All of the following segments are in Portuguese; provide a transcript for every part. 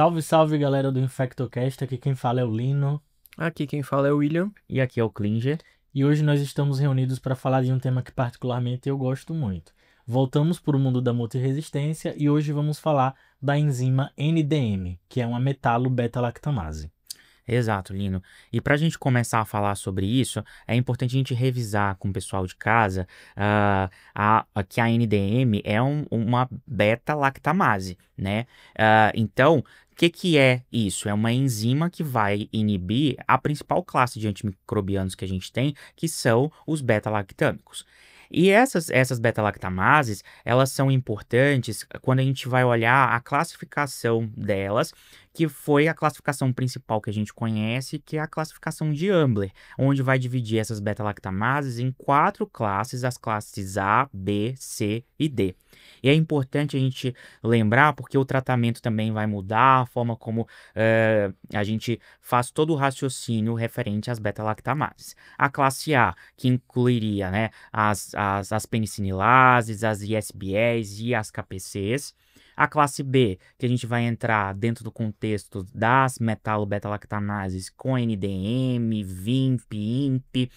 Salve, salve galera do InfectoCast, aqui quem fala é o Lino. Aqui quem fala é o William. E aqui é o Klinger. E hoje nós estamos reunidos para falar de um tema que particularmente eu gosto muito. Voltamos para o mundo da multiresistência e hoje vamos falar da enzima NDM, que é uma metalo-beta-lactamase. Exato, Lino. E para a gente começar a falar sobre isso, é importante a gente revisar com o pessoal de casa que a NDM é uma beta-lactamase, né? Então, o que é isso? É uma enzima que vai inibir a principal classe de antimicrobianos que a gente tem, que são os beta-lactâmicos. E essas beta-lactamases, elas são importantes quando a gente vai olhar a classificação delas, que foi a classificação principal que a gente conhece, que é a classificação de Ambler, onde vai dividir essas beta-lactamases em 4 classes, as classes A, B, C e D. E é importante a gente lembrar, porque o tratamento também vai mudar, a forma como a gente faz todo o raciocínio referente às beta-lactamases. A classe A, que incluiria, né, as penicilinases, as ISBs e as KPCs. A classe B, que a gente vai entrar dentro do contexto das metalo-beta-lactamases com NDM, VIMP, INP.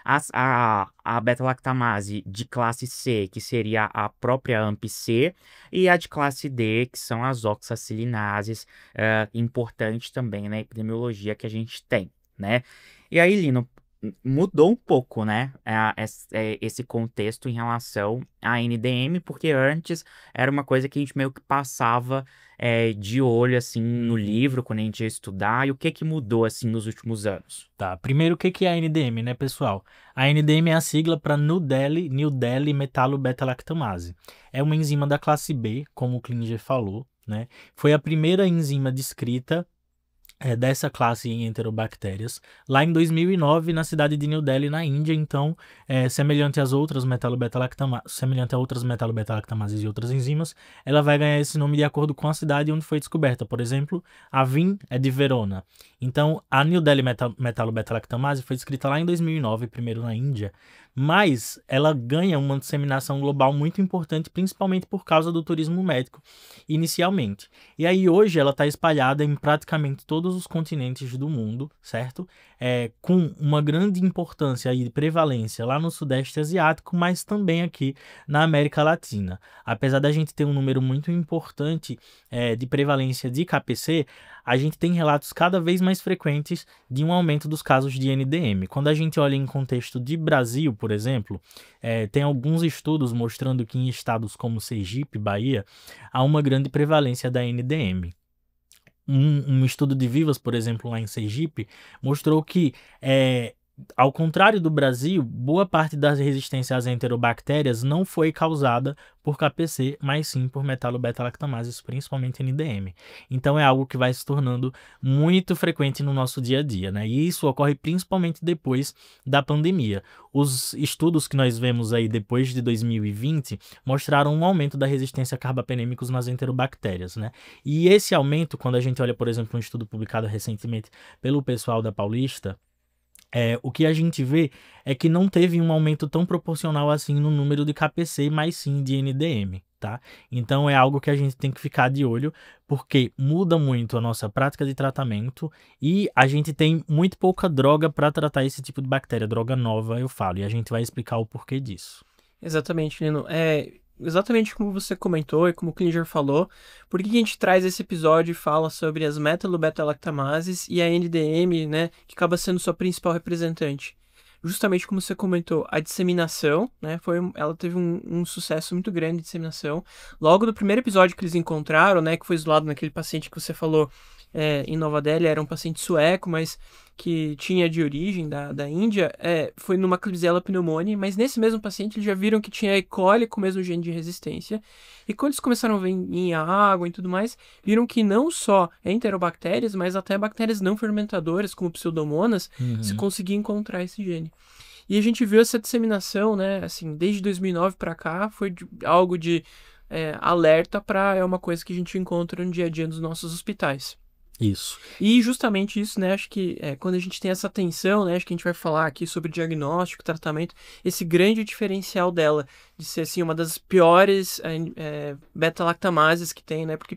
A beta-lactamase de classe C, que seria a própria AMP-C, e a de classe D, que são as oxacilinases, importante também na epidemiologia que a gente tem, né? E aí, Lino, mudou um pouco, né, esse contexto em relação à NDM, porque antes era uma coisa que a gente meio que passava de olho, assim, no livro, quando a gente ia estudar, e o que mudou, assim, nos últimos anos? Tá, primeiro o que é a NDM, né, pessoal? A NDM é a sigla para New Delhi metalo-beta-lactamase. É uma enzima da classe B, como o Klinger falou, né? Foi a primeira enzima descrita dessa classe em enterobactérias, lá em 2009, na cidade de New Delhi, na Índia. Então, semelhante a outras metalo-beta-lactamases e outras enzimas, ela vai ganhar esse nome de acordo com a cidade onde foi descoberta. Por exemplo, a VIM é de Verona. Então, a New Delhi metalo-beta-lactamase foi descrita lá em 2009, primeiro na Índia, mas ela ganha uma disseminação global muito importante, principalmente por causa do turismo médico, inicialmente. E aí hoje ela está espalhada em praticamente todos os continentes do mundo, certo? Com uma grande importância e prevalência lá no Sudeste Asiático, mas também aqui na América Latina. Apesar da gente ter um número muito importante de prevalência de KPC, a gente tem relatos cada vez mais frequentes de um aumento dos casos de NDM. Quando a gente olha em contexto de Brasil, por exemplo, tem alguns estudos mostrando que em estados como Sergipe, Bahia, há uma grande prevalência da NDM. Um estudo de Vivas, por exemplo, lá em Sergipe, mostrou que, ao contrário do Brasil, boa parte das resistências às enterobactérias não foi causada por KPC, mas sim por metalo-beta-lactamases, principalmente NDM. Então é algo que vai se tornando muito frequente no nosso dia a dia, né? E isso ocorre principalmente depois da pandemia. Os estudos que nós vemos aí depois de 2020 mostraram um aumento da resistência a carbapenêmicos nas enterobactérias, né? E esse aumento, quando a gente olha, por exemplo, um estudo publicado recentemente pelo pessoal da Paulista, o que a gente vê é que não teve um aumento tão proporcional assim no número de KPC, mas sim de NDM, tá? Então é algo que a gente tem que ficar de olho, porque muda muito a nossa prática de tratamento e a gente tem muito pouca droga para tratar esse tipo de bactéria, droga nova, eu falo, e a gente vai explicar o porquê disso. Exatamente, Lino. Exatamente como você comentou e como o Klinger falou, por que a gente traz esse episódio e fala sobre as metalo-beta-lactamases e a NDM, né, que acaba sendo sua principal representante? Justamente como você comentou, a disseminação, né, ela teve um sucesso muito grande de disseminação. Logo do primeiro episódio que eles encontraram, né, que foi isolado naquele paciente que você falou em Nova Delhi, era um paciente sueco, mas que tinha de origem da Índia, foi numa Klebsiella pneumoniae, mas nesse mesmo paciente eles já viram que tinha E. coli com o mesmo gene de resistência, e quando eles começaram a ver em água e tudo mais, viram que não só enterobactérias, mas até bactérias não fermentadoras, como pseudomonas, se conseguia encontrar esse gene. E a gente viu essa disseminação, né, assim, desde 2009 para cá, foi algo de alerta para uma coisa que a gente encontra no dia a dia nos nossos hospitais. Isso. E justamente isso, né, acho que quando a gente tem essa atenção, né, acho que a gente vai falar aqui sobre diagnóstico, tratamento, esse grande diferencial dela, de ser, assim, uma das piores beta-lactamases que tem, né, porque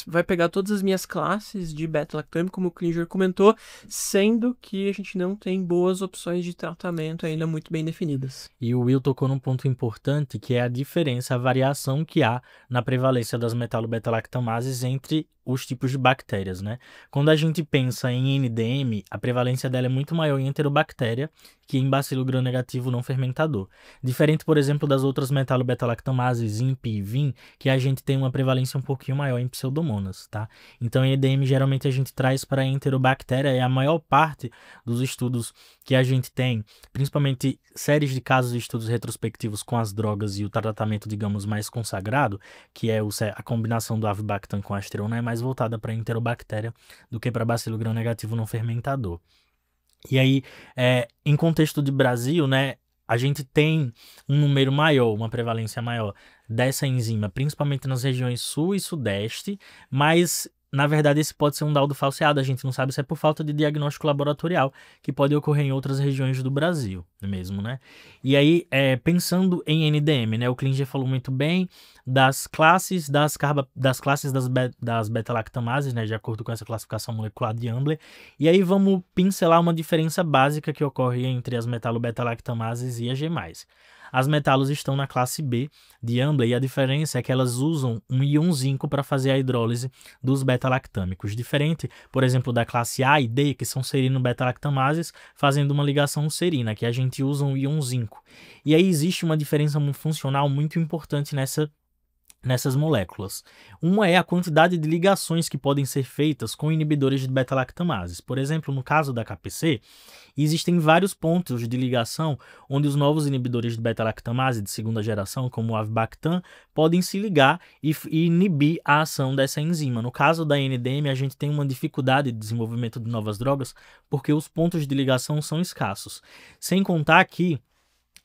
vai pegar todas as minhas classes de beta-lactame, como o Klinger comentou, sendo que a gente não tem boas opções de tratamento ainda muito bem definidas. E o Will tocou num ponto importante, que é a diferença, a variação que há na prevalência das metalobeta-lactamases entre os tipos de bactérias, né? Quando a gente pensa em NDM, a prevalência dela é muito maior em enterobactéria que em bacilo gram-negativo não fermentador. Diferente, por exemplo, das outras metalobeta-lactamases, INP e VIN, que a gente tem uma prevalência um pouquinho maior em pseudomonas, tá? Então, em NDM, geralmente a gente traz para a enterobactéria, e a maior parte dos estudos que a gente tem, principalmente séries de casos de estudos retrospectivos com as drogas e o tratamento, digamos, mais consagrado, que é a combinação do avibactam com astrona, é mais voltada para enterobactéria do que para bacilo gram-negativo não fermentador. E aí, em contexto de Brasil, né, a gente tem um número maior, uma prevalência maior dessa enzima, principalmente nas regiões sul e sudeste, mas na verdade esse pode ser um laudo falseado, a gente não sabe se é por falta de diagnóstico laboratorial, que pode ocorrer em outras regiões do Brasil mesmo, né? E aí, pensando em NDM, né, o Klinger falou muito bem das classes das beta-lactamases, né, de acordo com essa classificação molecular de Ambler, e aí vamos pincelar uma diferença básica que ocorre entre as metalobeta-lactamases e a G+. As metalos estão na classe B de Ambler e a diferença é que elas usam um íon zinco para fazer a hidrólise dos beta-lactâmicos, diferente, por exemplo, da classe A e D, que são serino-beta-lactamases, fazendo uma ligação serina, que a gente usa um íon zinco. E aí existe uma diferença funcional muito importante nessas moléculas. Uma é a quantidade de ligações que podem ser feitas com inibidores de beta-lactamases. Por exemplo, no caso da KPC, existem vários pontos de ligação onde os novos inibidores de beta-lactamase de segunda geração, como o avibactam, podem se ligar e inibir a ação dessa enzima. No caso da NDM, a gente tem uma dificuldade de desenvolvimento de novas drogas porque os pontos de ligação são escassos. Sem contar que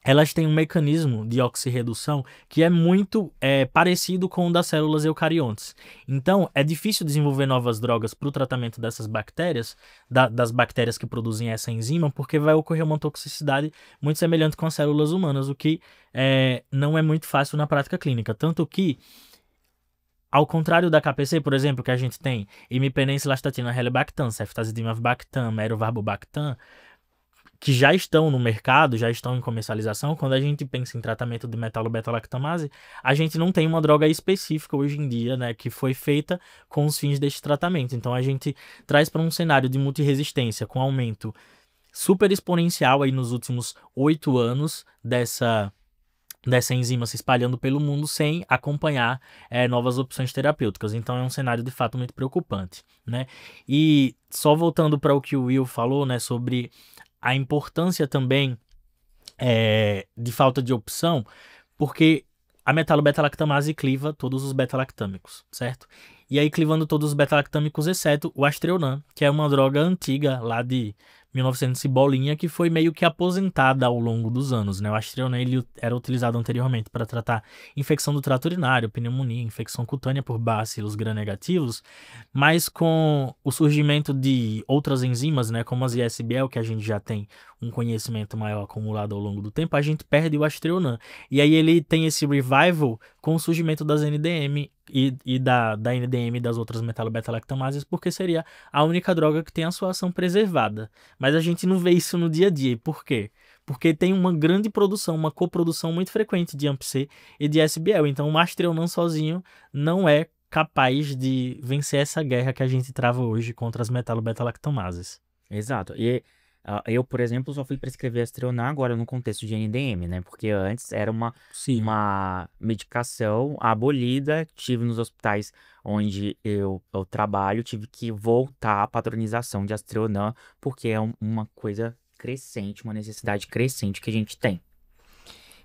elas têm um mecanismo de oxirredução que é muito parecido com o das células eucariontes. Então, é difícil desenvolver novas drogas para o tratamento dessas bactérias, das bactérias que produzem essa enzima, porque vai ocorrer uma toxicidade muito semelhante com as células humanas, o que não é muito fácil na prática clínica. Tanto que, ao contrário da KPC, por exemplo, que a gente tem imipenem-cilastatina, helibactam, ceftazidime avibactam, merivarbobactam, que já estão no mercado, já estão em comercialização. Quando a gente pensa em tratamento de metalobeta-lactamase, a gente não tem uma droga específica hoje em dia, né, que foi feita com os fins deste tratamento. Então a gente traz para um cenário de multiresistência com aumento super exponencial aí nos últimos 8 anos dessa enzima se espalhando pelo mundo sem acompanhar novas opções terapêuticas. Então é um cenário de fato muito preocupante, né? E só voltando para o que o Will falou, né, sobre a importância também de falta de opção, porque a metalobeta-lactamase cliva todos os beta-lactâmicos, certo? E aí clivando todos os beta-lactâmicos, exceto o Astreonan, que é uma droga antiga lá de 1900 e bolinha, que foi meio que aposentada ao longo dos anos, né? O Astreonan, ele era utilizado anteriormente para tratar infecção do trato urinário, pneumonia, infecção cutânea por bacilos gram-negativos, mas com o surgimento de outras enzimas, né, como as ISBL, que a gente já tem um conhecimento maior acumulado ao longo do tempo, a gente perde o Astreonan. E aí ele tem esse revival com o surgimento das NDM e da NDM e das outras metalobeta-lactamases, porque seria a única droga que tem a sua ação preservada. Mas a gente não vê isso no dia a dia. E por quê? Porque tem uma grande produção, uma coprodução muito frequente de AMP-C e de SBL. Então o Astreonan sozinho não é capaz de vencer essa guerra que a gente trava hoje contra as metalobeta-lactamases. Exato. E eu, por exemplo, só fui prescrever Astreonan agora no contexto de NDM, né? Porque antes era uma medicação abolida. Tive nos hospitais onde eu trabalho, tive que voltar à padronização de Astreonan, porque é uma coisa crescente, uma necessidade crescente que a gente tem.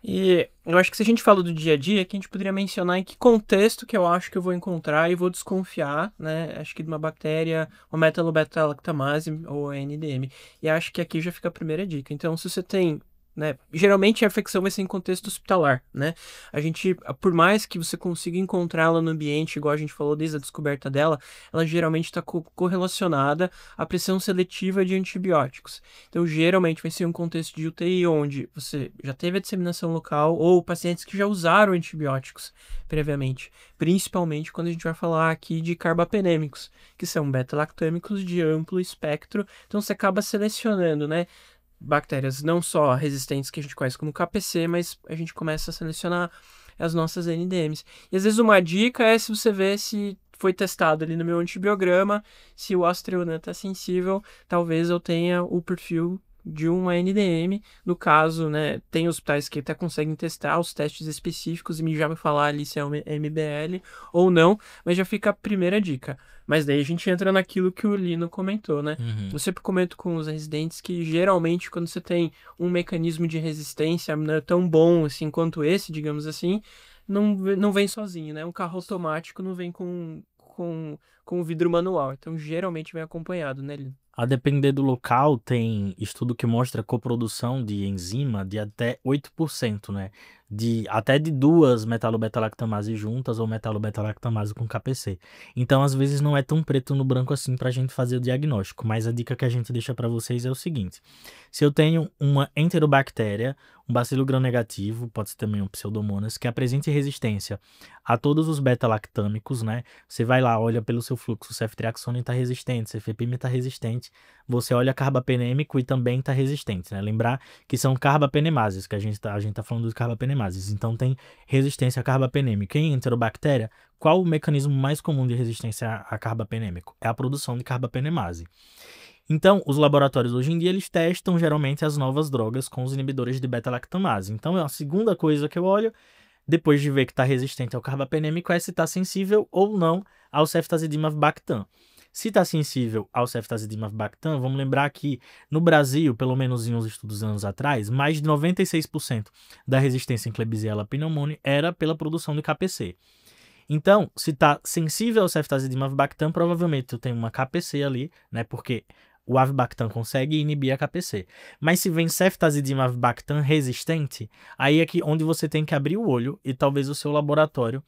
E eu acho que se a gente fala do dia a dia, que a gente poderia mencionar em que contexto que eu acho que eu vou encontrar e vou desconfiar, né? Acho que de uma bactéria, uma metalobeta-lactamase ou NDM. E acho que aqui já fica a primeira dica. Então, se você tem né? Geralmente a infecção vai ser em contexto hospitalar, né? A gente, por mais que você consiga encontrá-la no ambiente, igual a gente falou desde a descoberta dela, ela geralmente está correlacionada à pressão seletiva de antibióticos. Então, geralmente vai ser um contexto de UTI onde você já teve a disseminação local ou pacientes que já usaram antibióticos previamente, principalmente quando a gente vai falar aqui de carbapenêmicos, que são beta-lactâmicos de amplo espectro. Então, você acaba selecionando, né? Bactérias não só resistentes que a gente conhece como KPC, mas a gente começa a selecionar as nossas NDMs. E às vezes uma dica é se você vê se foi testado ali no meu antibiograma, se o Astreona está sensível, talvez eu tenha o perfil de uma NDM. No caso, né, tem hospitais que até conseguem testar os testes específicos e me já vai falar ali se é uma MBL ou não, mas já fica a primeira dica. Mas daí a gente entra naquilo que o Lino comentou, né? Eu sempre comento com os residentes que geralmente quando você tem um mecanismo de resistência não é tão bom assim quanto esse, digamos assim, não vem sozinho, né? Um carro automático não vem com o vidro manual, então geralmente vem acompanhado, né, Lino? A depender do local, tem estudo que mostra coprodução de enzima de até 8%, né? Até de duas metalobeta-lactamases juntas ou metalobeta-lactamase com KPC. Então, às vezes, não é tão preto no branco assim para a gente fazer o diagnóstico. Mas a dica que a gente deixa para vocês é o seguinte: se eu tenho uma enterobactéria, um bacilo gram-negativo, pode ser também um pseudomonas, que apresente resistência a todos os beta-lactâmicos, né? Você vai lá, olha pelo seu fluxo, o ceftriaxone está resistente, cefepime está resistente, você olha carbapenêmico e também está resistente, né? Lembrar que são carbapenemases, que a gente tá falando de carbapenemases, então tem resistência a carbapenêmico. Em enterobactéria, qual o mecanismo mais comum de resistência a carbapenêmico? É a produção de carbapenemase. Então, os laboratórios hoje em dia, eles testam geralmente as novas drogas com os inibidores de beta-lactamase. Então, a segunda coisa que eu olho, depois de ver que está resistente ao carbapenêmico, é se está sensível ou não ao ceftazidimab-bactam. Se está sensível ao ceftazidimab-bactam, vamos lembrar que no Brasil, pelo menos em uns estudos anos atrás, mais de 96% da resistência em Klebsiella pneumoniae era pela produção de KPC. Então, se está sensível ao ceftazidimab-bactam, provavelmente tu tem uma KPC ali, né? Porque o avibactam consegue inibir a KPC. Mas se vem ceftazidimab-bactam resistente, aí é que onde você tem que abrir o olho e talvez o seu laboratório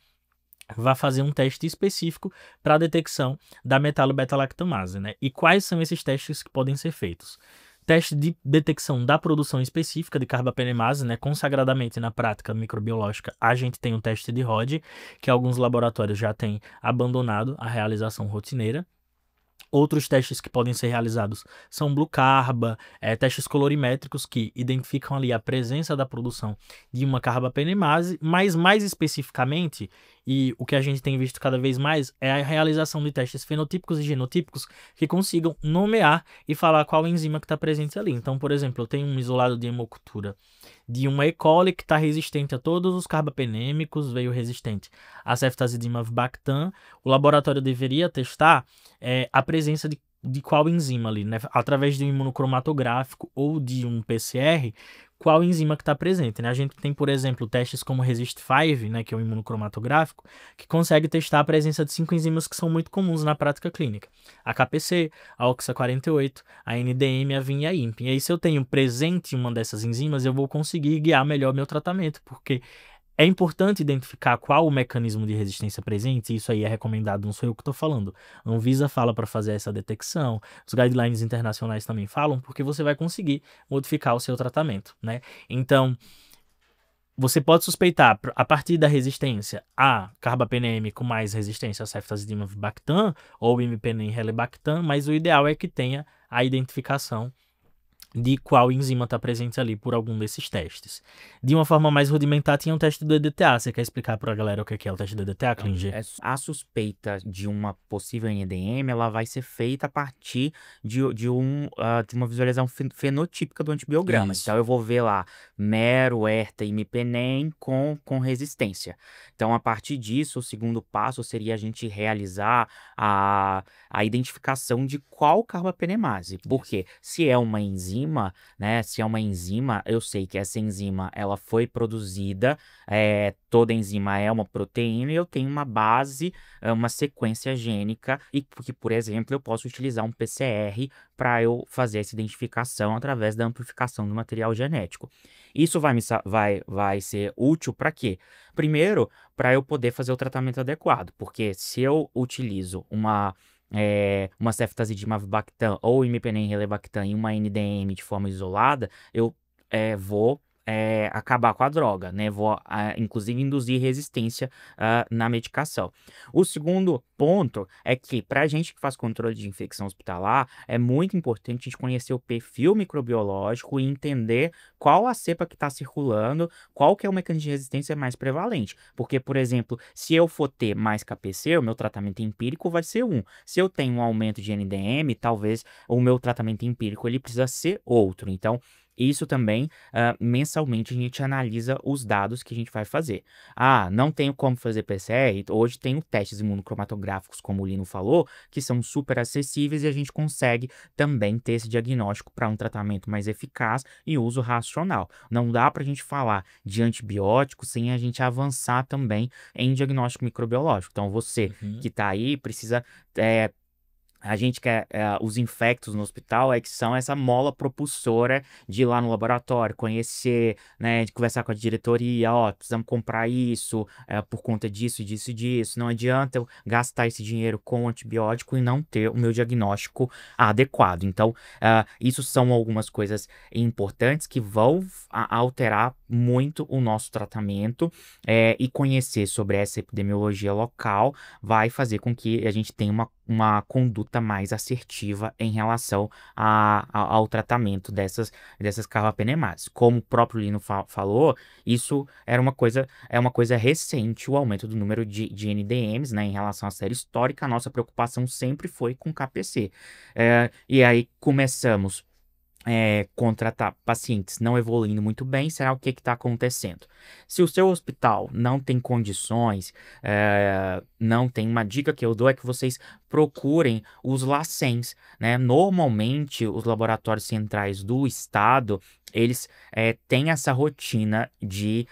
vá fazer um teste específico para a detecção da metalobeta-lactamase, né? E quais são esses testes que podem ser feitos? Teste de detecção da produção específica de carbapenemase, né? Consagradamente na prática microbiológica, a gente tem um teste de Rod, que alguns laboratórios já têm abandonado a realização rotineira. Outros testes que podem ser realizados são Blucarba, testes colorimétricos que identificam ali a presença da produção de uma carbapenemase, mas mais especificamente, e o que a gente tem visto cada vez mais, é a realização de testes fenotípicos e genotípicos que consigam nomear e falar qual enzima que está presente ali. Então, por exemplo, eu tenho um isolado de hemocultura de uma E. coli que está resistente a todos os carbapenêmicos, veio resistente a ceftazidimab-bactam. O laboratório deveria testar a presença de qual enzima ali, né? Através de um imunocromatográfico ou de um PCR, qual enzima que está presente, né? A gente tem, por exemplo, testes como Resist5, né, que é o imunocromatográfico, que consegue testar a presença de 5 enzimas que são muito comuns na prática clínica. A KPC, a OXA48, a NDM, a VIN e a IMP. E aí, se eu tenho presente uma dessas enzimas, eu vou conseguir guiar melhor meu tratamento, porque é importante identificar qual o mecanismo de resistência presente, e isso aí é recomendado, não sou eu que estou falando. A Anvisa fala para fazer essa detecção, os guidelines internacionais também falam, porque você vai conseguir modificar o seu tratamento, né? Então, você pode suspeitar, a partir da resistência a carbapenêmico mais resistência a ceftazidimab-bactam ou imipenem-relebactam, mas o ideal é que tenha a identificação de qual enzima está presente ali por algum desses testes. De uma forma mais rudimentar, tinha um teste do EDTA. Você quer explicar para a galera o que é o teste do EDTA, Klinger? A suspeita de uma possível NDM, ela vai ser feita a partir de uma visualização fenotípica do antibiograma. Isso. Então, eu vou ver lá mero, erta e imipenem com resistência. Então, a partir disso, o segundo passo seria a gente realizar a identificação de qual carbapenemase. Porque se é uma enzima, enzima, né? Se é uma enzima, eu sei que essa enzima ela foi produzida, toda enzima é uma proteína e eu tenho uma base, uma sequência gênica e que, por exemplo, eu posso utilizar um PCR para eu fazer essa identificação através da amplificação do material genético. Isso vai ser útil para quê? Primeiro, para eu poder fazer o tratamento adequado, porque se eu utilizo uma ceftazidima avibactam ou imipenem relebactam em uma NDM de forma isolada, eu vou acabar com a droga, né? Vou, inclusive, induzir resistência na medicação. O segundo ponto é que, para a gente que faz controle de infecção hospitalar, é muito importante a gente conhecer o perfil microbiológico e entender qual a cepa que está circulando, qual que é o mecanismo de resistência mais prevalente. Porque, por exemplo, se eu for ter mais KPC, o meu tratamento empírico vai ser um. Se eu tenho um aumento de NDM, talvez o meu tratamento empírico ele precisa ser outro. Então, isso também, mensalmente, a gente analisa os dados que a gente vai fazer. Não tenho como fazer PCR? Hoje tem testes imunocromatográficos, como o Lino falou, que são super acessíveis e a gente consegue também ter esse diagnóstico para um tratamento mais eficaz e uso racional. Não dá para a gente falar de antibiótico sem a gente avançar também em diagnóstico microbiológico. Então, você que está aí precisa... A gente quer, os infectos no hospital que são essa mola propulsora de ir lá no laboratório, conhecer, né, de conversar com a diretoria, precisamos comprar isso, por conta disso, disso e disso. Não adianta eu gastar esse dinheiro com antibiótico e não ter o meu diagnóstico adequado. Então, isso são algumas coisas importantes que vão alterar muito o nosso tratamento, e conhecer sobre essa epidemiologia local vai fazer com que a gente tenha uma conduta mais assertiva em relação ao tratamento dessas carbapenemases. Como o próprio Lino falou, isso é uma coisa recente, o aumento do número de NDMs, né, em relação à série histórica. A nossa preocupação sempre foi com KPC. E aí começamos contratar pacientes não evoluindo muito bem. Será o que está acontecendo? Se o seu hospital não tem condições, não tem, uma dica que eu dou é que vocês procurem os LACENs, né? Normalmente, os laboratórios centrais do estado, eles têm essa rotina de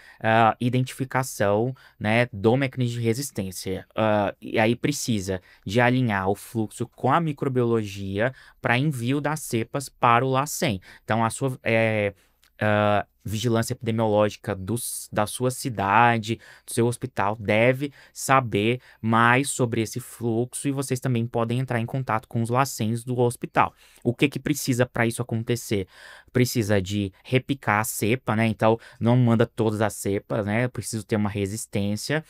identificação, né, do mecanismo de resistência. E aí precisa de alinhar o fluxo com a microbiologia para envio das cepas para o LACEN. Então, a sua vigilância epidemiológica da sua cidade, do seu hospital, deve saber mais sobre esse fluxo e vocês também podem entrar em contato com os LACENs do hospital. O que precisa para isso acontecer? Precisa de repicar a cepa, né? Então, não manda todas as cepas, né? Eu preciso ter uma resistência.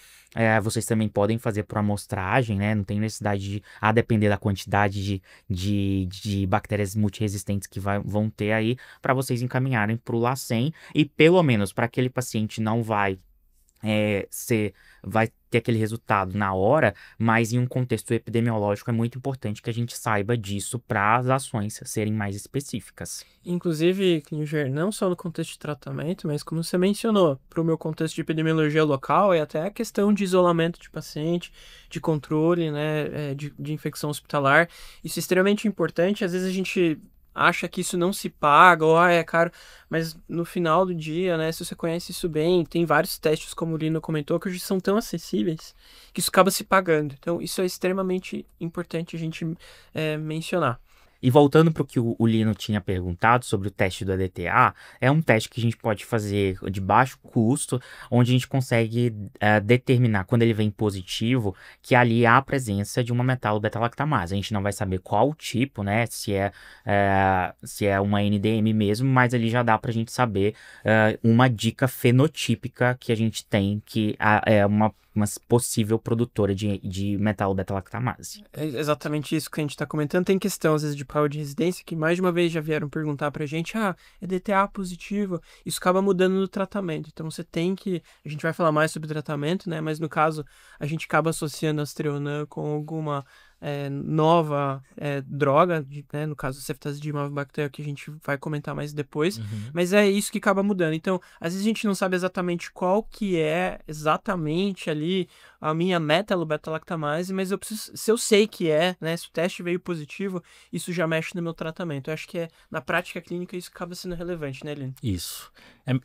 Vocês também podem fazer por amostragem, né? Não tem necessidade de, a depender da quantidade de bactérias multiresistentes que vão ter aí, para vocês encaminharem para o LACEN. E pelo menos para aquele paciente não vai ter aquele resultado na hora, mas em um contexto epidemiológico é muito importante que a gente saiba disso para as ações serem mais específicas. Inclusive, Klinger, não só no contexto de tratamento, mas como você mencionou, para o meu contexto de epidemiologia local, é até a questão de isolamento de paciente, de controle, né, de infecção hospitalar. Isso é extremamente importante. Às vezes a gente acha que isso não se paga, ou é caro, mas no final do dia, né, se você conhece isso bem, tem vários testes, como o Lino comentou, que hoje são tão acessíveis que isso acaba se pagando. Então, isso é extremamente importante a gente mencionar. E voltando para o que o Lino tinha perguntado sobre o teste do EDTA, é um teste que a gente pode fazer de baixo custo, onde a gente consegue determinar, quando ele vem positivo, que ali há a presença de uma metalo-beta-lactamase. A gente não vai saber qual tipo, né, se é uma NDM mesmo, mas ali já dá para a gente saber uma dica fenotípica que a gente tem, que é uma possível produtora de metalo-beta-lactamase. É exatamente isso que a gente está comentando. Tem questão, às vezes, de prova de residência, que mais de uma vez já vieram perguntar pra gente, é DTA positivo, isso acaba mudando no tratamento. Então, você tem que... A gente vai falar mais sobre tratamento, né? Mas, no caso, a gente acaba associando a Aztreonam com alguma nova droga, né, no caso, ceftazidime avibacter, que a gente vai comentar mais depois, mas é isso que acaba mudando. Então, às vezes a gente não sabe exatamente qual que é exatamente ali a minha metalo-beta-lactamase, mas se eu sei que né, se o teste veio positivo, isso já mexe no meu tratamento. Eu acho que na prática clínica isso acaba sendo relevante, né, Lino? Isso.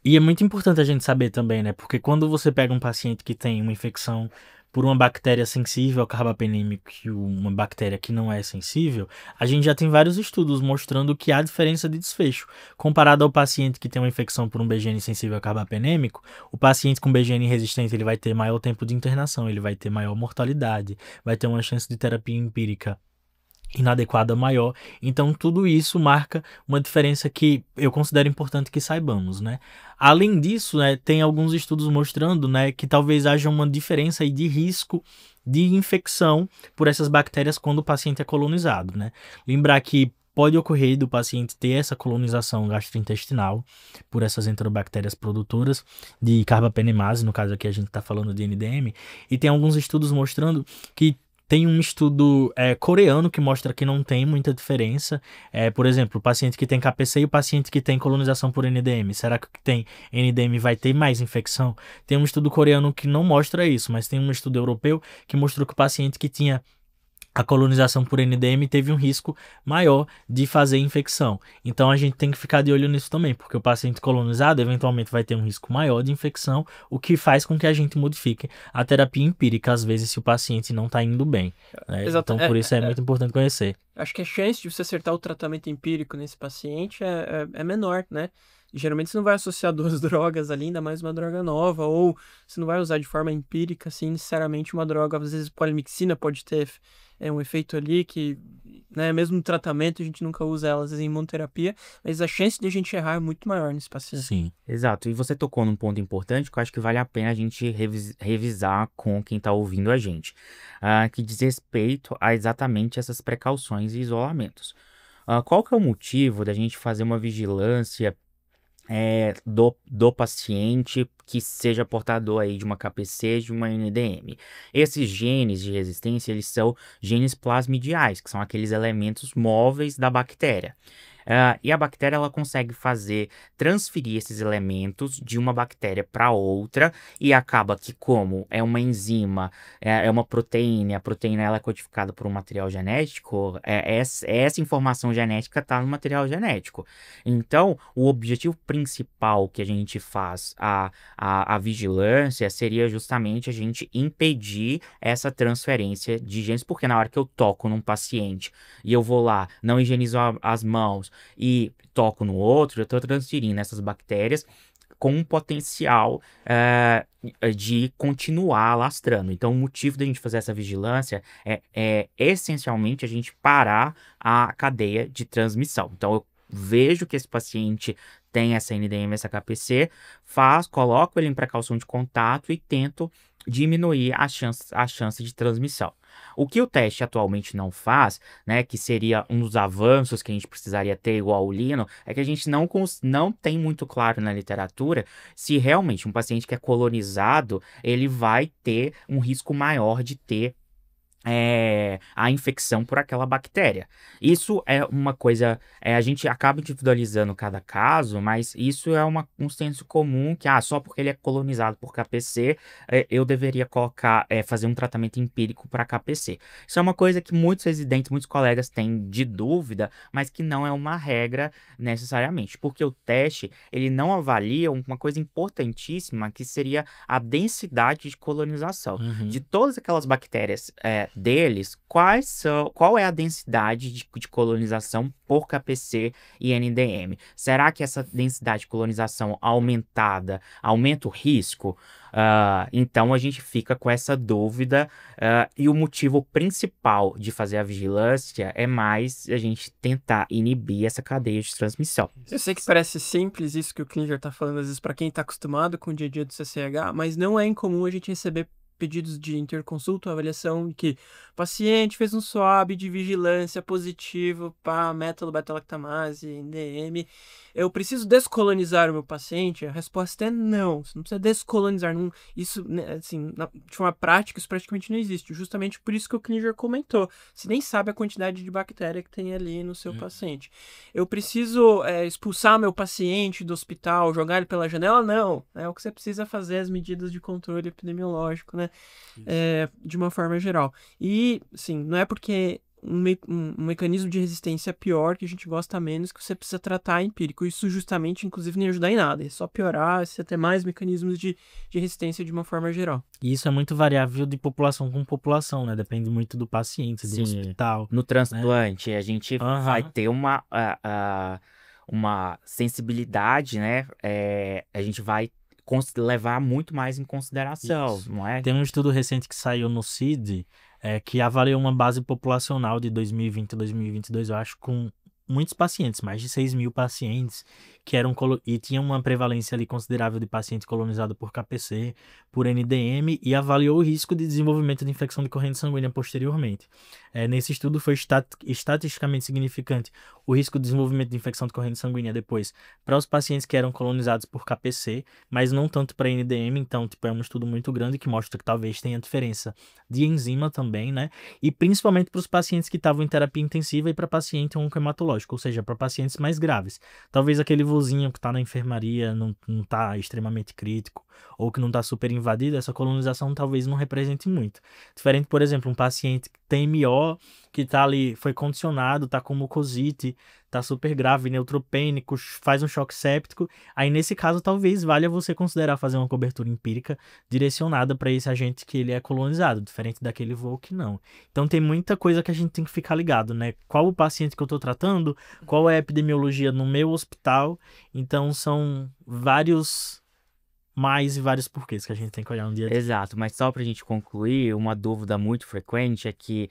E é muito importante a gente saber também, né? Porque quando você pega um paciente que tem uma infecção por uma bactéria sensível ao carbapenémico e uma bactéria que não é sensível, a gente já tem vários estudos mostrando que há diferença de desfecho. Comparado ao paciente que tem uma infecção por um BGN sensível ao carbapenémico, o paciente com BGN resistente ele vai ter maior tempo de internação, ele vai ter maior mortalidade, vai ter uma chance de terapia empírica inadequada maior. Então tudo isso marca uma diferença que eu considero importante que saibamos, né? Além disso, né, tem alguns estudos mostrando, né, que talvez haja uma diferença aí de risco de infecção por essas bactérias quando o paciente é colonizado, né? Lembrar que pode ocorrer do paciente ter essa colonização gastrointestinal por essas enterobactérias produtoras de carbapenemase, no caso aqui a gente está falando de NDM, e tem alguns estudos mostrando que tem um estudo coreano que mostra que não tem muita diferença. Por exemplo, o paciente que tem KPC e o paciente que tem colonização por NDM. Será que o que tem NDM vai ter mais infecção? Tem um estudo coreano que não mostra isso, mas tem um estudo europeu que mostrou que o paciente que tinha a colonização por NDM teve um risco maior de fazer infecção. Então a gente tem que ficar de olho nisso também, porque o paciente colonizado eventualmente vai ter um risco maior de infecção, o que faz com que a gente modifique a terapia empírica, às vezes, se o paciente não está indo bem, né? Então por isso é muito importante conhecer. Acho que a chance de você acertar o tratamento empírico nesse paciente é menor, né? Geralmente você não vai associar duas drogas ali, ainda mais uma droga nova, ou você não vai usar de forma empírica, assim, necessariamente uma droga, às vezes polimixina pode ter um efeito ali que, né, mesmo no tratamento a gente nunca usa ela, às vezes em imunoterapia, mas a chance de a gente errar é muito maior nesse paciente. Sim. Exato, e você tocou num ponto importante que eu acho que vale a pena a gente revisar com quem está ouvindo a gente, que diz respeito a exatamente essas precauções e isolamentos. Qual que é o motivo da gente fazer uma vigilância do paciente que seja portador aí de uma KPC, de uma NDM? Esses genes de resistência, eles são genes plasmidiais, que são aqueles elementos móveis da bactéria. E a bactéria ela consegue transferir esses elementos de uma bactéria para outra, e acaba que, como é uma enzima, é uma proteína, a proteína ela é codificada por um material genético, essa informação genética está no material genético. Então, o objetivo principal que a gente faz a vigilância seria justamente a gente impedir essa transferência de genes, porque na hora que eu toco num paciente e eu vou lá, não higienizo as mãos e toco no outro, eu estou transferindo essas bactérias com um potencial de continuar alastrando. Então, o motivo da gente fazer essa vigilância é essencialmente a gente parar a cadeia de transmissão. Então, eu vejo que esse paciente tem essa NDM, essa KPC, coloco ele em precaução de contato e tento diminuir a chance de transmissão. O que o teste atualmente não faz, né, que seria um dos avanços que a gente precisaria ter igual o Lino, é que a gente não tem muito claro na literatura se realmente um paciente que é colonizado, ele vai ter um risco maior de ter a infecção por aquela bactéria. Isso é uma coisa, a gente acaba individualizando cada caso, mas isso é um senso comum que, só porque ele é colonizado por KPC, eu deveria fazer um tratamento empírico para KPC. Isso é uma coisa que muitos residentes, muitos colegas têm de dúvida, mas que não é uma regra necessariamente, porque o teste, ele não avalia uma coisa importantíssima, que seria a densidade de colonização. De todas aquelas bactérias deles, qual é a densidade de colonização por KPC e NDM? Será que essa densidade de colonização aumentada aumenta o risco? Então a gente fica com essa dúvida, e o motivo principal de fazer a vigilância é mais a gente tentar inibir essa cadeia de transmissão. Eu sei que parece simples isso que o Klinger está falando, às vezes, para quem está acostumado com o dia a dia do CCH, mas não é incomum a gente receber pedidos de interconsulta, avaliação que o paciente fez um swab de vigilância positivo para metalobeta-lactamase, NDM. Eu preciso descolonizar o meu paciente? A resposta é não. Você não precisa descolonizar. Não, isso, né, assim, de forma prática, isso praticamente não existe. Justamente por isso que o Klinger comentou. Você nem sabe a quantidade de bactéria que tem ali no seu paciente. Eu preciso expulsar meu paciente do hospital, jogar ele pela janela? Não. É o que você precisa fazer, as medidas de controle epidemiológico, né? De uma forma geral. E, assim, não é porque um mecanismo de resistência pior que a gente gosta menos que você precisa tratar empírico. Isso justamente, inclusive, nem ajudar em nada. É só piorar, você ter mais mecanismos de resistência de uma forma geral. E isso é muito variável de população com população, né? Depende muito do paciente, do Sim, hospital. no transplante, a gente vai Aham. ter uma sensibilidade, né? A gente vai levar muito mais em consideração, Isso. não é? Tem um estudo recente que saiu no CID, que avaliou uma base populacional de 2020 a 2022, eu acho, com muitos pacientes, mais de 6 mil pacientes, que eram e tinha uma prevalência ali considerável de paciente colonizado por KPC, por NDM, e avaliou o risco de desenvolvimento de infecção de corrente sanguínea posteriormente. Nesse estudo foi estatisticamente significante o risco de desenvolvimento de infecção de corrente sanguínea depois para os pacientes que eram colonizados por KPC, mas não tanto para NDM, então tipo, é um estudo muito grande que mostra que talvez tenha diferença de enzima também, né? E principalmente para os pacientes que estavam em terapia intensiva e para paciente oncohematológico, ou seja, para pacientes mais graves. Talvez aquele vozinho que está na enfermaria não está extremamente crítico ou que não está super invadido, essa colonização talvez não represente muito. Diferente, por exemplo, um paciente que tem MO, que tá ali, foi condicionado, tá com mucosite, tá super grave, neutropênico, faz um choque séptico. Aí, nesse caso, talvez valha você considerar fazer uma cobertura empírica direcionada para esse agente que ele é colonizado, diferente daquele voo que não. Então, tem muita coisa que a gente tem que ficar ligado, né? Qual o paciente que eu tô tratando? Qual é a epidemiologia no meu hospital? Então, são vários mais e vários porquês que a gente tem que olhar no dia a dia. Exato, mas só pra gente concluir, uma dúvida muito frequente é que,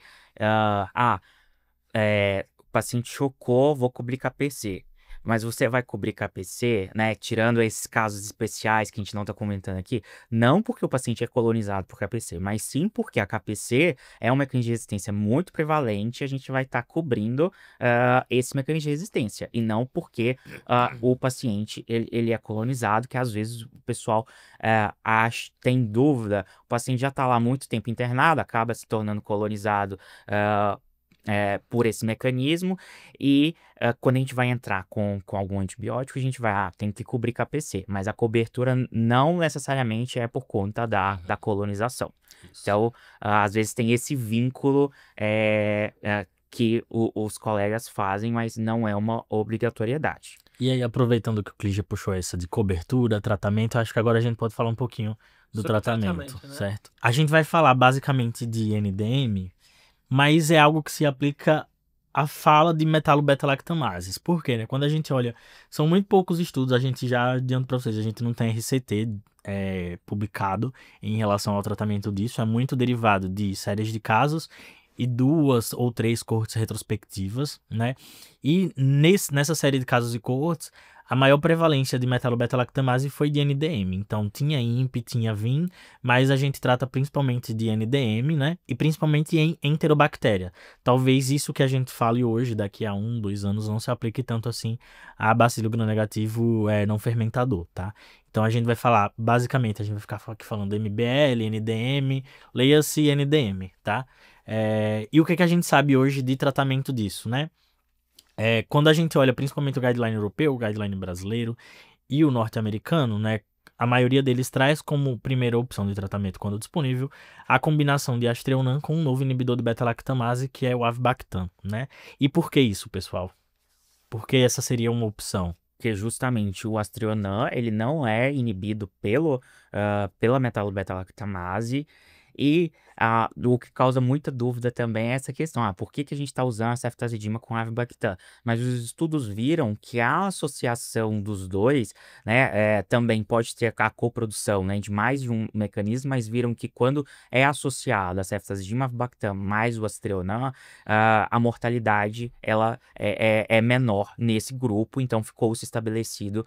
o paciente chocou, vou cobrir KPC. Mas você vai cobrir KPC, né? Tirando esses casos especiais que a gente não está comentando aqui, não porque o paciente é colonizado por KPC, mas sim porque a KPC é um mecanismo de resistência muito prevalente e a gente vai estar cobrindo esse mecanismo de resistência. E não porque o paciente ele é colonizado, que às vezes o pessoal tem dúvida, o paciente já está lá há muito tempo internado, acaba se tornando colonizado. Por esse mecanismo e quando a gente vai entrar com algum antibiótico, a gente vai, tem que cobrir KPC, mas a cobertura não necessariamente é por conta da colonização. Isso. Então, às vezes tem esse vínculo que os colegas fazem, mas não é uma obrigatoriedade. E aí, aproveitando que o Clígia puxou essa de cobertura, tratamento, acho que agora a gente pode falar um pouquinho do Sobre tratamento, né? certo? A gente vai falar basicamente de NDM, mas é algo que se aplica à fala de metalobeta-lactamases. Por quê, né? Quando a gente olha, são muito poucos estudos, a gente já adianta para vocês, a gente não tem RCT publicado em relação ao tratamento disso, é muito derivado de séries de casos e 2 ou 3 coortes retrospectivas, né? E nessa série de casos e coortes, a maior prevalência de metalobeta-lactamase foi de NDM. Então, tinha INP, tinha VIN, mas a gente trata principalmente de NDM, né? E principalmente em enterobactéria. Talvez isso que a gente fale hoje, daqui a 1, 2 anos, não se aplique tanto assim a bacilo gram-negativo não fermentador, tá? Então, a gente vai falar, basicamente, a gente vai ficar aqui falando MBL, NDM, leia-se NDM, tá? E o que a gente sabe hoje de tratamento disso, né? Quando a gente olha principalmente o guideline europeu, o guideline brasileiro e o norte-americano, né, a maioria deles traz como primeira opção de tratamento, quando disponível, a combinação de Astreonan com um novo inibidor de beta-lactamase, que é o Avibactam, né? E por que isso, pessoal? Porque essa seria uma opção. Porque justamente o Astreonan, ele não é inibido pela metalobeta-lactamase e O que causa muita dúvida também é essa questão, por que que a gente está usando a ceftazidima com avibactam? Mas os estudos viram que a associação dos dois, né, também pode ter a coprodução, né, de mais de um mecanismo, mas viram que quando é associada a ceftazidima avibactam mais o aztreonam, a mortalidade ela é menor nesse grupo, então ficou-se estabelecido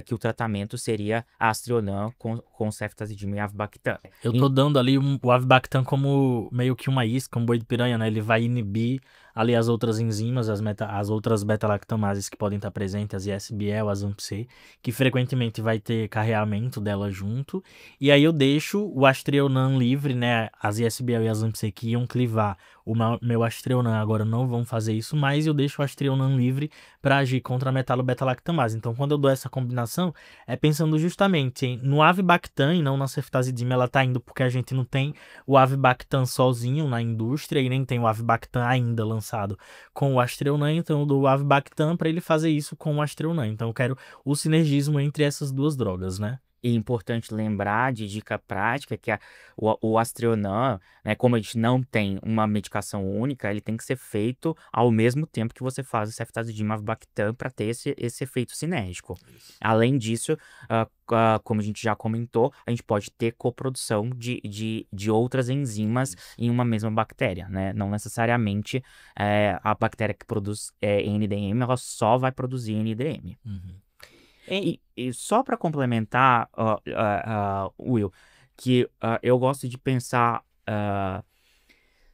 que o tratamento seria aztreonam com ceftazidima e avibactam. Eu tô dando ali o avibactam como meio que uma isca, um boi de piranha, né? Ele vai inibir ali as outras enzimas, as outras beta-lactamases que podem estar presentes, as ISBL, as AMP-C, que frequentemente vai ter carreamento dela junto. E aí eu deixo o aztreonam livre, né? As ISBL e as AMP-C que iam clivar o meu aztreonam agora não vão fazer isso, mas eu deixo o aztreonam livre para agir contra a metalo-beta-lactamase. Então, quando eu dou essa combinação, é pensando justamente no avibactam e não na ceftazidima, ela tá indo porque a gente não tem o avibactam sozinho na indústria e nem tem o avibactam ainda lançado com o aztreonam, então eu dou o avibactam para ele fazer isso com o aztreonam. Então eu quero o sinergismo entre essas duas drogas, né? E é importante lembrar de dica prática que o aztreonam, né, como a gente não tem uma medicação única, ele tem que ser feito ao mesmo tempo que você faz o ceftazidima avibactam para ter esse efeito sinérgico. Além disso, como a gente já comentou, a gente pode ter coprodução de outras enzimas em uma mesma bactéria, né? Não necessariamente a bactéria que produz NDM, ela só vai produzir NDM. Uhum. E só para complementar, Will, que eu gosto de pensar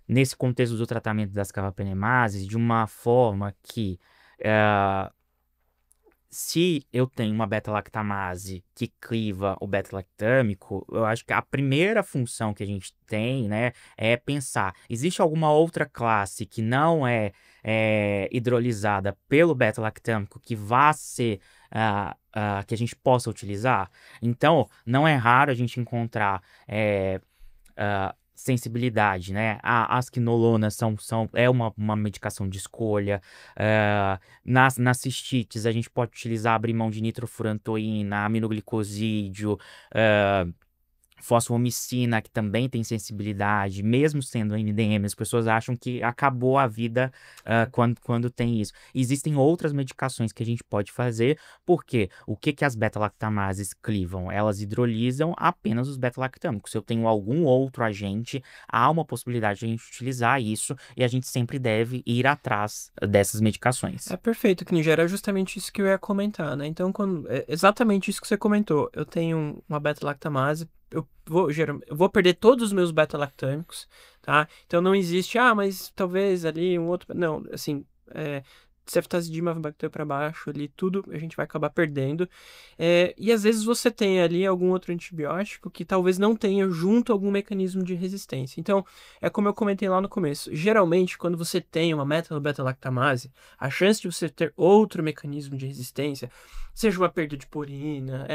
nesse contexto do tratamento das carbapenemases de uma forma que se eu tenho uma beta-lactamase que cliva o beta-lactâmico, eu acho que a primeira função que a gente tem, né, é pensar, existe alguma outra classe que não é hidrolisada pelo beta-lactâmico que vá ser que a gente possa utilizar? Então, não é raro a gente encontrar sensibilidade, né? As quinolonas é uma medicação de escolha. Nas cistites, a gente pode utilizar, abrir mão de nitrofurantoína, aminoglicosídeo, fosfomicina, que também tem sensibilidade, mesmo sendo NDM, as pessoas acham que acabou a vida quando tem isso. Existem outras medicações que a gente pode fazer, porque o que as beta-lactamases clivam? Elas hidrolisam apenas os beta-lactâmicos. Se eu tenho algum outro agente, há uma possibilidade de a gente utilizar isso, e a gente sempre deve ir atrás dessas medicações. É perfeito, Klinger, é justamente isso que eu ia comentar, né? Então, exatamente isso que você comentou. Eu tenho uma beta-lactamase, eu vou perder todos os meus beta-lactâmicos, tá? Então não existe, mas talvez ali um outro... Não, assim, ceftazidima, avibactam para baixo ali, tudo a gente vai acabar perdendo. E às vezes você tem ali algum outro antibiótico que talvez não tenha junto algum mecanismo de resistência. Então, é como eu comentei lá no começo. Geralmente, quando você tem uma metalo-beta-lactamase, a chance de você ter outro mecanismo de resistência, seja uma perda de purina,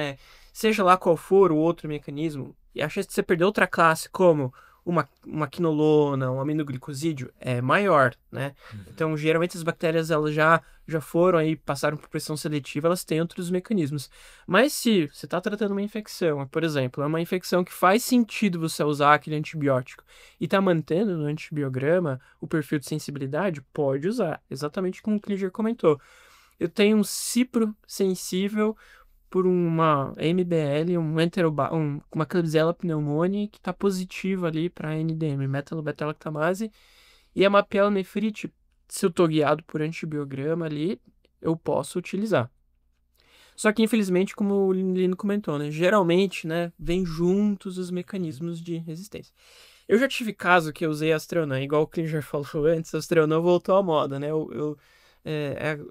seja lá qual for o outro mecanismo, e a chance de você perder outra classe, como uma quinolona, um aminoglicosídeo, é maior, né? Então, geralmente as bactérias elas já foram aí, passaram por pressão seletiva, elas têm outros mecanismos. Mas se você está tratando uma infecção, por exemplo, é uma infecção que faz sentido você usar aquele antibiótico e está mantendo no antibiograma o perfil de sensibilidade, pode usar, exatamente como o Klinger comentou. Eu tenho um cipro sensível por uma MBL, uma Klebsiella pneumoniae que está positiva ali para NDM, metalo-beta-lactamase, e a mapielonefrite, se eu estou guiado por antibiograma ali, eu posso utilizar. Só que, infelizmente, como o Lino comentou, né, geralmente, né, vem juntos os mecanismos de resistência. Eu já tive caso que eu usei aztreonam, igual o Klinger falou antes, aztreonam voltou à moda, né,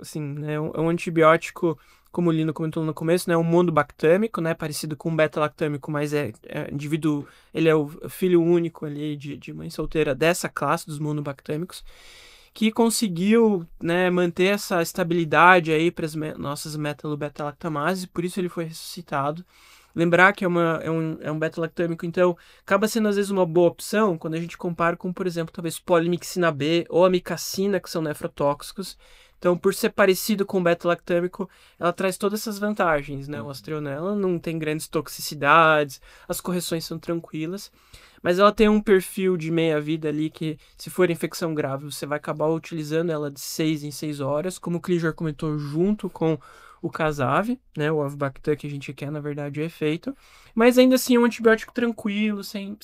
assim, né, é um antibiótico, como o Lino comentou no começo, né, um monobactâmico, né, parecido com um beta-lactâmico, mas indivíduo, ele é o filho único ali de mãe solteira dessa classe dos monobactâmicos, que conseguiu, né, manter essa estabilidade aí para as nossas metalo-beta-lactamases, por isso ele foi ressuscitado. Lembrar que é um beta-lactâmico, então, acaba sendo às vezes uma boa opção quando a gente compara com, por exemplo, talvez polimixina B ou amicacina, que são nefrotóxicos. Então, por ser parecido com o beta-lactâmico, ela traz todas essas vantagens, né? O Astrionan, ela não tem grandes toxicidades, as correções são tranquilas, mas ela tem um perfil de meia-vida ali que, se for infecção grave, você vai acabar utilizando ela de 6 em 6 horas, como o Klinger comentou, junto com o Casav, né? O Avibactam que a gente quer, na verdade, o efeito. Mas ainda assim é um antibiótico tranquilo, sem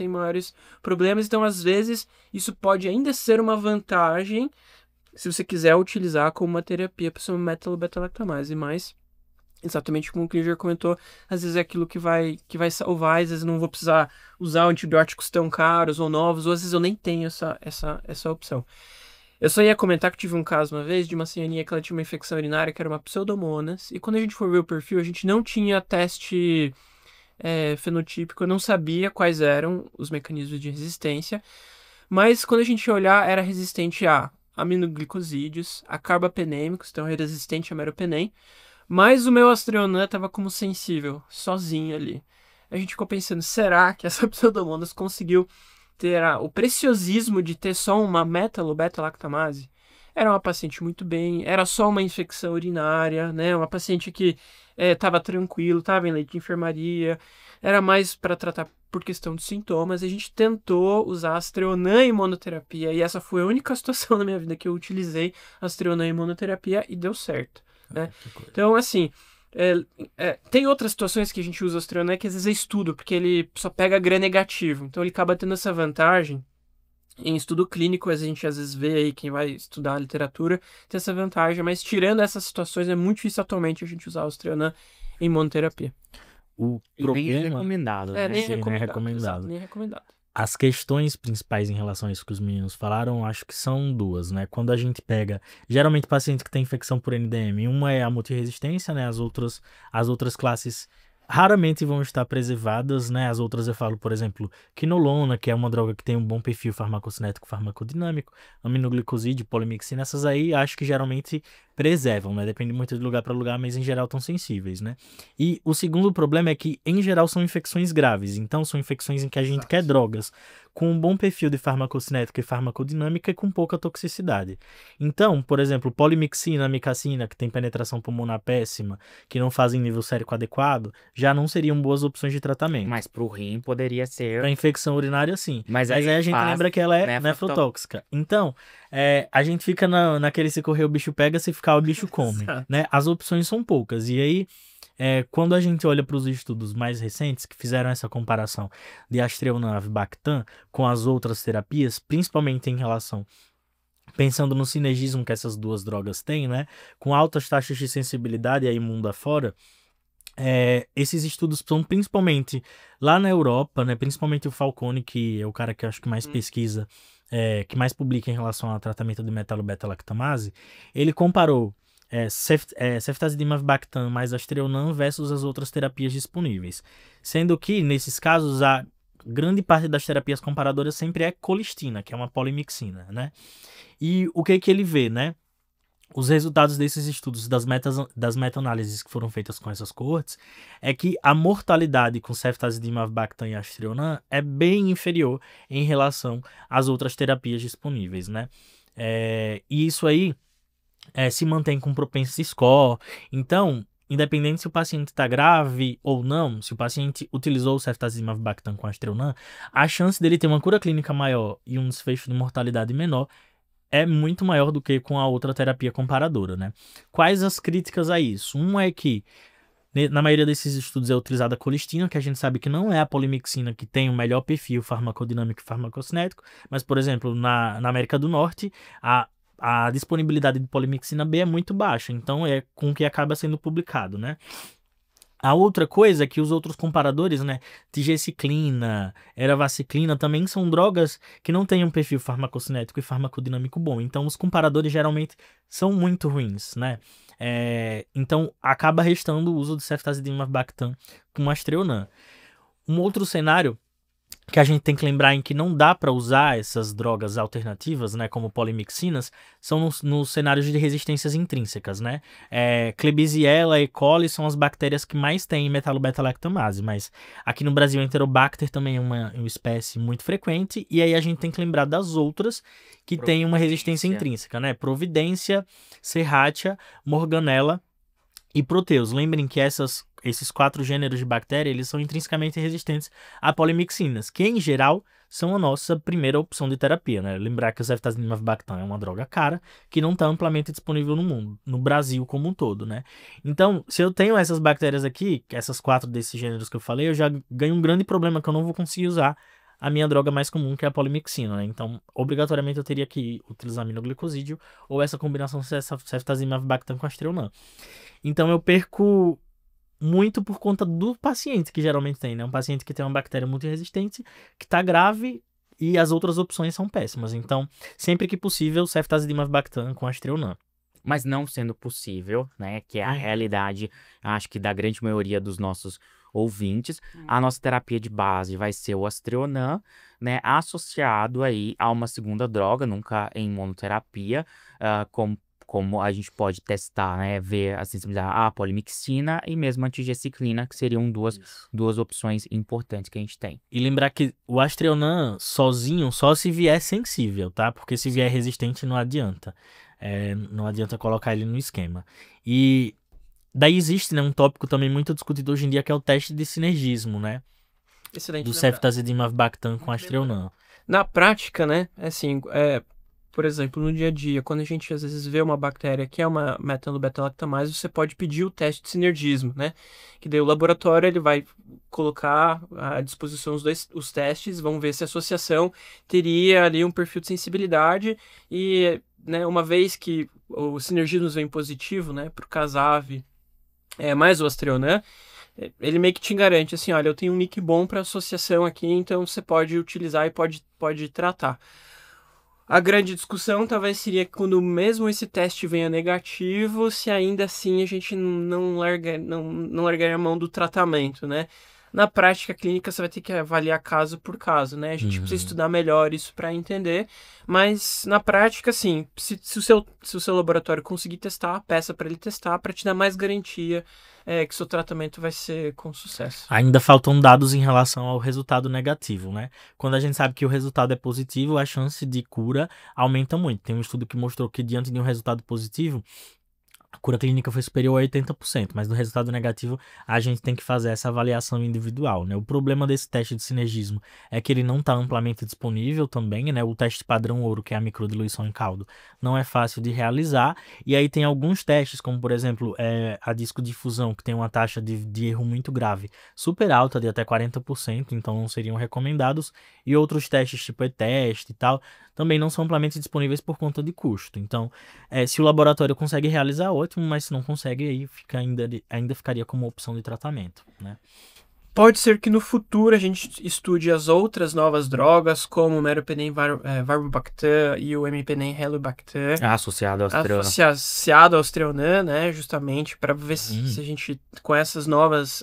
maiores problemas. Então, às vezes, isso pode ainda ser uma vantagem se você quiser utilizar como uma terapia para sua metalobeta-lactamase, mas exatamente como o Klinger comentou, às vezes é aquilo que vai salvar, às vezes não vou precisar usar antibióticos tão caros ou novos, ou às vezes eu nem tenho essa opção. Eu só ia comentar que tive um caso uma vez de uma senhorinha que ela tinha uma infecção urinária que era uma pseudomonas, e quando a gente for ver o perfil, a gente não tinha teste fenotípico, eu não sabia quais eram os mecanismos de resistência, mas quando a gente ia olhar, era resistente a aminoglicosídeos, a carbapenêmicos, então era resistente a meropenem, mas o meu Astrionan estava como sensível, sozinho ali. A gente ficou pensando, será que essa pseudomonas conseguiu ter o preciosismo de ter só uma metalobeta-lactamase? Era uma paciente muito bem, era só uma infecção urinária, né? Uma paciente que estava tranquilo, estava em leite de enfermaria, era mais para tratar por questão de sintomas. A gente tentou usar Astrionan em monoterapia, e essa foi a única situação na minha vida que eu utilizei Astrionan em monoterapia e deu certo, né? Então, assim, tem outras situações que a gente usa o Astrionan que às vezes é estudo, porque ele só pega Gram negativo, então ele acaba tendo essa vantagem. Em estudo clínico, a gente às vezes vê aí, quem vai estudar a literatura, tem essa vantagem, mas tirando essas situações, é muito difícil atualmente a gente usar o Astrionan em monoterapia. O Nem é problema recomendado, né? Nem Sim, nem é recomendado. exato, nem recomendado. As questões principais em relação a isso que os meninos falaram, acho que são duas, né? Quando a gente pega, geralmente paciente que tem infecção por NDM, uma é a multiresistência, né? As outras classes raramente vão estar preservadas, né? As outras eu falo, por exemplo, quinolona, que é uma droga que tem um bom perfil farmacocinético, farmacodinâmico, aminoglicosídeo, polimixina, essas aí acho que geralmente preservam, né? Depende muito de lugar para lugar, mas em geral estão sensíveis, né? E o segundo problema é que, em geral, são infecções graves. Então, são infecções em que a gente quer drogas com um bom perfil de farmacocinética e farmacodinâmica e com pouca toxicidade. Então, por exemplo, polimixina, amicacina, que tem penetração pulmonar péssima, que não fazem nível sérico adequado, já não seriam boas opções de tratamento. Mas pro rim poderia ser. Para infecção urinária, sim. Mas aí a gente lembra que ela é nefrotóxica. Então, a gente fica naquele se correr o bicho pega, se ficar o bicho come, né? As opções são poucas. E aí, quando a gente olha para os estudos mais recentes que fizeram essa comparação de Astrionan Avibactam com as outras terapias, principalmente em relação, pensando no sinergismo que essas duas drogas têm, né? Com altas taxas de sensibilidade aí mundo afora, esses estudos são principalmente lá na Europa, né? Principalmente o Falcone, que é o cara que eu acho que mais pesquisa, que mais publica em relação ao tratamento de metalobeta-lactamase, ele comparou ceftazidime avibactam mais Astrionan versus as outras terapias disponíveis. Sendo que, nesses casos, a grande parte das terapias comparadoras sempre é colistina, que é uma polimixina, né? E o que ele vê, né? Os resultados desses estudos, das meta-análises que foram feitas com essas coortes, é que a mortalidade com ceftazidime avibactam e Astrionan é bem inferior em relação às outras terapias disponíveis, né? E isso aí se mantém com propensity score. Então, independente se o paciente está grave ou não, se o paciente utilizou o ceftazidime avibactam com Astrionan, a chance dele ter uma cura clínica maior e um desfecho de mortalidade menor é muito maior do que com a outra terapia comparadora, né? Quais as críticas a isso? Uma é que, na maioria desses estudos, é utilizada a colistina, que a gente sabe que não é a polimixina que tem o melhor perfil farmacodinâmico e farmacocinético, mas, por exemplo, na América do Norte, a disponibilidade de polimixina B é muito baixa, então é com o que acaba sendo publicado, né? A outra coisa é que os outros comparadores, né, tigeciclina, eravaciclina, também são drogas que não têm um perfil farmacocinético e farmacodinâmico bom. Então, os comparadores geralmente são muito ruins, né? Então, acaba restando o uso de ceftazidime avibactam com Astrionan. Um outro cenário que a gente tem que lembrar em que não dá para usar essas drogas alternativas, né, como polimixinas, são nos cenários de resistências intrínsecas, né? Klebsiella e coli são as bactérias que mais têm metalobeta-lactamase, mas aqui no Brasil, Enterobacter também é uma espécie muito frequente, e aí a gente tem que lembrar das outras que têm uma resistência intrínseca, né? Providência, Serratia, Morganella e Proteus. Lembrem que esses 4 gêneros de bactéria, eles são intrinsecamente resistentes a polimixinas, que em geral são a nossa primeira opção de terapia, né? Lembrar que o ceftazidimab-bactam é uma droga cara, que não está amplamente disponível no mundo, no Brasil como um todo, né? Então, se eu tenho essas bactérias aqui, essas 4 desses gêneros que eu falei, eu já ganho um grande problema que eu não vou conseguir usar a minha droga mais comum, que é a polimixina, né? Então, obrigatoriamente eu teria que utilizar aminoglicosídeo ou essa combinação ceftazimab-bactam com Astreonam. Então, eu perco muito por conta do paciente que geralmente tem, né? Um paciente que tem uma bactéria multiresistente, que está grave e as outras opções são péssimas. Então, sempre que possível, ceftazidimab-bactam com Astreonam. Mas não sendo possível, né, que é a realidade, acho que da grande maioria dos nossos ouvintes, a nossa terapia de base vai ser o Astreonam, né, associado aí a uma segunda droga, nunca em monoterapia, como a gente pode testar, né, ver a sensibilidade à polimixina e mesmo a antigessiclina, que seriam duas opções importantes que a gente tem. E lembrar que o Astreonam sozinho, só se vier sensível, tá? Porque se vier resistente não adianta. Não adianta colocar ele no esquema. E daí existe, né, um tópico também muito discutido hoje em dia, que é o teste de sinergismo, né? Excelente. Do ceftazidimab-bactam com Astreonam. Na prática, né, assim, por exemplo, no dia a dia, quando a gente às vezes vê uma bactéria que é uma metalobeta-lactamase, você pode pedir o teste de sinergismo, né? Que daí o laboratório ele vai colocar à disposição os testes, vão ver se a associação teria ali um perfil de sensibilidade e, né, uma vez que o sinergismo vem positivo, né, para o Casav, mais o Astreonam, ele meio que te garante assim, olha, eu tenho um nick bom para associação aqui, então você pode utilizar e pode tratar. A grande discussão talvez seria que quando mesmo esse teste venha negativo, se ainda assim a gente não largaria a mão do tratamento, né? Na prática clínica você vai ter que avaliar caso por caso, né? A gente precisa estudar melhor isso para entender, mas na prática, sim, se o seu laboratório conseguir testar, peça para ele testar para te dar mais garantia que seu tratamento vai ser com sucesso. Ainda faltam dados em relação ao resultado negativo, né? Quando a gente sabe que o resultado é positivo, a chance de cura aumenta muito. Tem um estudo que mostrou que diante de um resultado positivo, a cura clínica foi superior a 80%, mas no resultado negativo a gente tem que fazer essa avaliação individual, né? O problema desse teste de sinergismo é que ele não está amplamente disponível também, né? O teste padrão ouro, que é a microdiluição em caldo, não é fácil de realizar, e aí tem alguns testes, como por exemplo a discodifusão, que tem uma taxa de erro muito grave, super alta, de até 40%, então não seriam recomendados, e outros testes tipo e-teste e tal, também não são amplamente disponíveis por conta de custo. Então, se o laboratório consegue realizar, ótimo, mas se não consegue, aí ainda ficaria como opção de tratamento, né? Pode ser que no futuro a gente estude as outras novas drogas, como o meropenem Varbactam e o imipenem Helibactam. Associado ao Astreonam. Associado ao Astreonam, né? Justamente para ver se a gente, com essas novos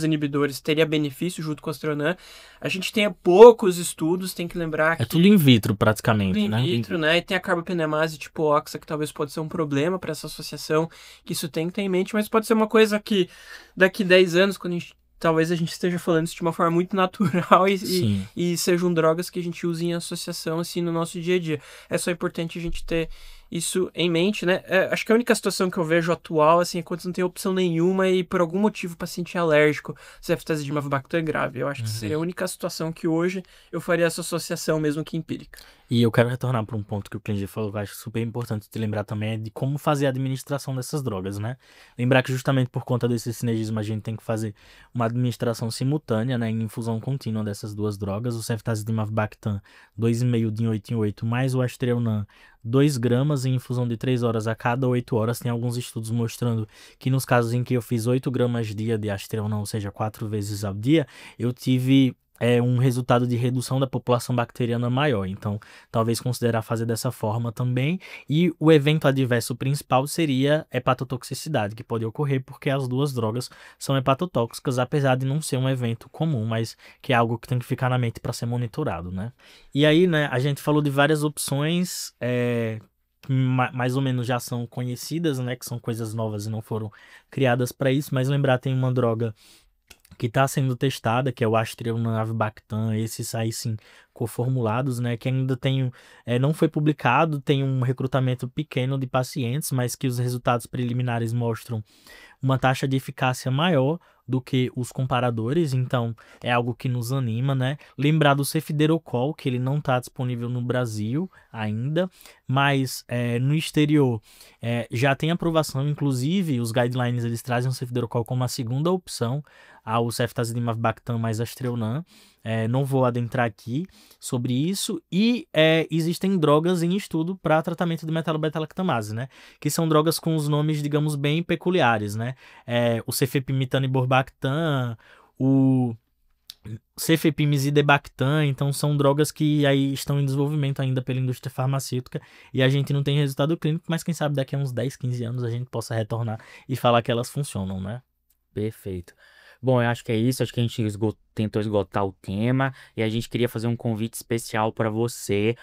inibidores, teria benefício junto com o Astreonam. A gente tem poucos estudos, tem que lembrar que... É tudo in vitro, praticamente, tudo né? in vitro, né? E tem a carbapenemase tipo oxa, que talvez pode ser um problema para essa associação, que isso tem que ter em mente, mas pode ser uma coisa que daqui 10 anos, quando talvez a gente esteja falando isso de uma forma muito natural e sejam drogas que a gente use em associação, assim, no nosso dia a dia. É só importante a gente ter isso em mente, né? Acho que a única situação que eu vejo atual, assim, é quando não tem opção nenhuma e por algum motivo o paciente é alérgico, ceftazidimab-bactam é grave. Eu acho que seria a única situação que hoje eu faria essa associação mesmo que empírica. E eu quero retornar para um ponto que o Klinger falou, que eu acho super importante te lembrar também, é de como fazer a administração dessas drogas, né? Lembrar que justamente por conta desse sinergismo a gente tem que fazer uma administração simultânea, né, em infusão contínua dessas duas drogas, o ceftazidimab-bactam 2,5 de 8 em 8, mais o Astreonam 2 gramas em infusão de 3 horas a cada 8 horas. Tem alguns estudos mostrando que nos casos em que eu fiz 8 gramas dia de Astreonam, ou seja, 4 vezes ao dia, eu tive é um resultado de redução da população bacteriana maior. Então, talvez considerar fazer dessa forma também. E o evento adverso principal seria hepatotoxicidade, que pode ocorrer porque as duas drogas são hepatotóxicas, apesar de não ser um evento comum, mas que é algo que tem que ficar na mente para ser monitorado, né? E aí, né, a gente falou de várias opções, que mais ou menos já são conhecidas, né, que são coisas novas e não foram criadas para isso, mas lembrar, tem uma droga que está sendo testada, que é o Astrea-Navibactam, esses aí sim coformulados, né, que ainda tem, não foi publicado, tem um recrutamento pequeno de pacientes, mas que os resultados preliminares mostram uma taxa de eficácia maior do que os comparadores, então é algo que nos anima, né? Lembrar do Cefiderocol, que ele não está disponível no Brasil ainda, mas no exterior já tem aprovação, inclusive os guidelines eles trazem o Cefiderocol como a segunda opção ao Ceftazidimab-Bactam mais Astreonam. Não vou adentrar aqui sobre isso. E existem drogas em estudo para tratamento de metalobeta-lactamase, né? Que são drogas com os nomes, digamos, bem peculiares, né? O Cefepime-Taniborbactam, o Cefepime-Zidebactam. Então são drogas que aí estão em desenvolvimento ainda pela indústria farmacêutica e a gente não tem resultado clínico, mas quem sabe daqui a uns 10, 15 anos a gente possa retornar e falar que elas funcionam, né? Perfeito. Bom, eu acho que é isso. Acho que a gente tentou esgotar o tema e a gente queria fazer um convite especial para você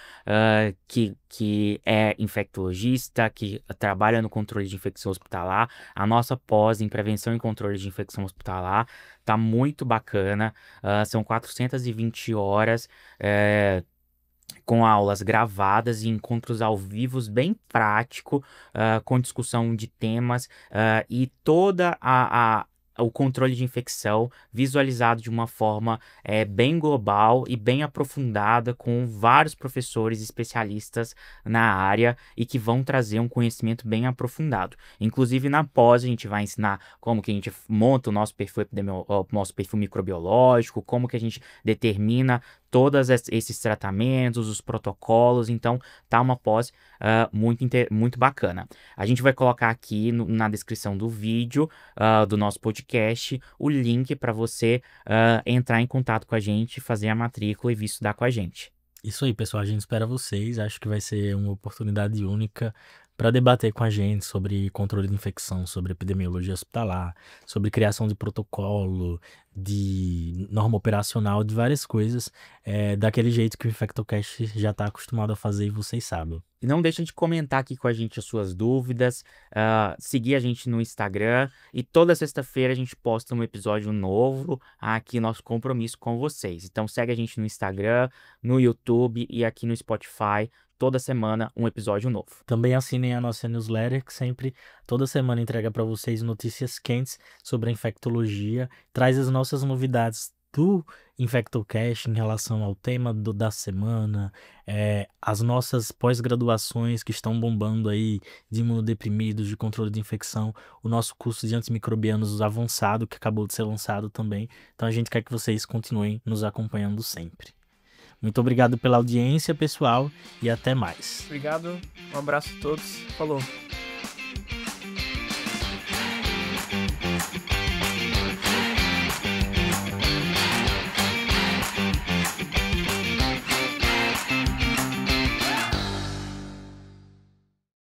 que é infectologista, que trabalha no controle de infecção hospitalar. A nossa pós em prevenção e controle de infecção hospitalar tá muito bacana. São 420 horas. Com aulas gravadas e encontros ao vivo bem prático, com discussão de temas e toda o controle de infecção visualizado de uma forma bem global e bem aprofundada, com vários professores especialistas na área e que vão trazer um conhecimento bem aprofundado. Inclusive, na pós, a gente vai ensinar como que a gente monta o nosso perfil nosso perfil microbiológico, como que a gente determina todos esses tratamentos, os protocolos. Então tá uma pós muito bacana. A gente vai colocar aqui na descrição do vídeo do nosso podcast o link para você entrar em contato com a gente, fazer a matrícula e vir estudar com a gente. Isso aí, pessoal, a gente espera vocês. Acho que vai ser uma oportunidade única para debater com a gente sobre controle de infecção, sobre epidemiologia hospitalar, sobre criação de protocolo, de norma operacional, de várias coisas, daquele jeito que o InfectoCast já está acostumado a fazer e vocês sabem. E não deixa de comentar aqui com a gente as suas dúvidas, seguir a gente no Instagram, e toda sexta-feira a gente posta um episódio novo, aqui nosso compromisso com vocês. Então segue a gente no Instagram, no YouTube e aqui no Spotify. Toda semana um episódio novo. Também assinem a nossa newsletter, que sempre, toda semana, entrega para vocês notícias quentes sobre a infectologia, traz as nossas novidades do InfectoCast em relação ao tema da semana, as nossas pós-graduações que estão bombando aí, de imunodeprimidos, de controle de infecção, o nosso curso de antimicrobianos avançado, que acabou de ser lançado também. Então a gente quer que vocês continuem nos acompanhando sempre. Muito obrigado pela audiência, pessoal, e até mais. Obrigado, um abraço a todos, falou.